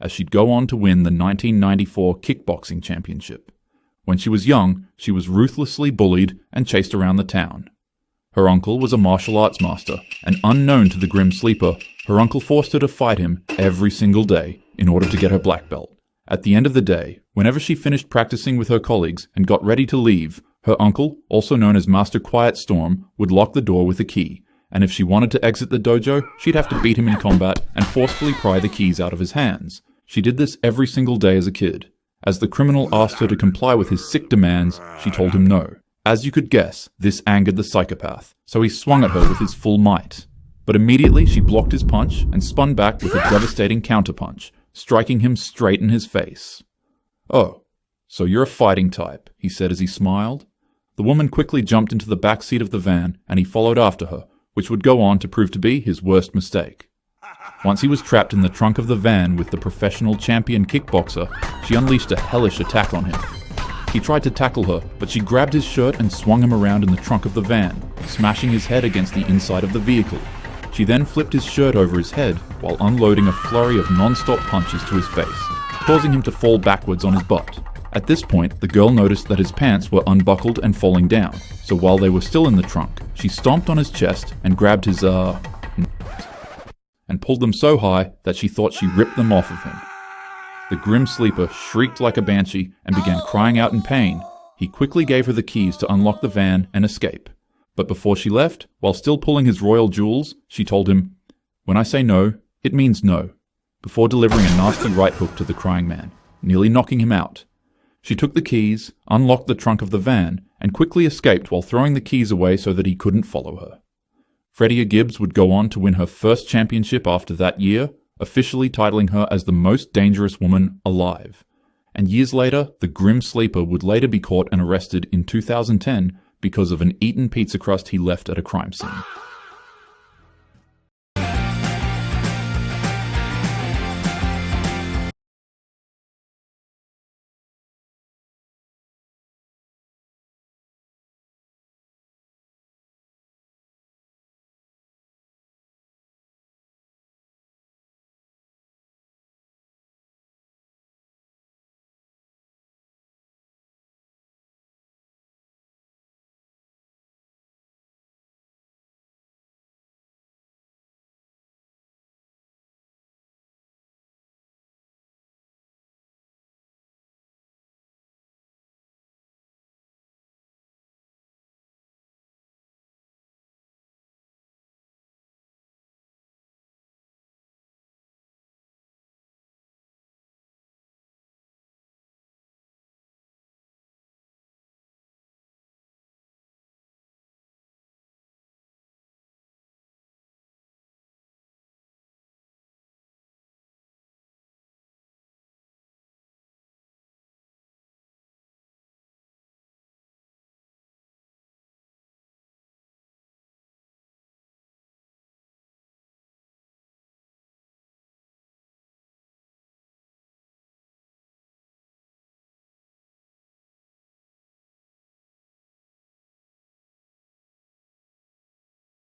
as she'd go on to win the 1994 kickboxing championship. When she was young, she was ruthlessly bullied and chased around the town. Her uncle was a martial arts master, and unknown to the Grim Sleeper, her uncle forced her to fight him every single day in order to get her black belt. At the end of the day, whenever she finished practicing with her colleagues and got ready to leave, her uncle, also known as Master Quiet Storm, would lock the door with a key, and if she wanted to exit the dojo, she'd have to beat him in combat and forcefully pry the keys out of his hands. She did this every single day as a kid. As the criminal asked her to comply with his sick demands, she told him no. As you could guess, this angered the psychopath, so he swung at her with his full might. But immediately she blocked his punch and spun back with a devastating counterpunch, striking him straight in his face. "Oh, so you're a fighting type," he said as he smiled. The woman quickly jumped into the back seat of the van, and he followed after her, which would go on to prove to be his worst mistake. Once he was trapped in the trunk of the van with the professional champion kickboxer, she unleashed a hellish attack on him. He tried to tackle her, but she grabbed his shirt and swung him around in the trunk of the van, smashing his head against the inside of the vehicle. She then flipped his shirt over his head while unloading a flurry of non-stop punches to his face, causing him to fall backwards on his butt. At this point, the girl noticed that his pants were unbuckled and falling down, so while they were still in the trunk, she stomped on his chest and grabbed his and pulled them so high that she thought she ripped them off of him. The Grim Sleeper shrieked like a banshee and began crying out in pain. He quickly gave her the keys to unlock the van and escape. But before she left, while still pulling his royal jewels, she told him, "When I say no, it means no," before delivering a nasty right hook to the crying man, nearly knocking him out. She took the keys, unlocked the trunk of the van, and quickly escaped while throwing the keys away so that he couldn't follow her. Freddie Gibbs would go on to win her first championship after that year, officially titling her as the most dangerous woman alive. And years later, the Grim Sleeper would later be caught and arrested in 2010 because of an eaten pizza crust he left at a crime scene.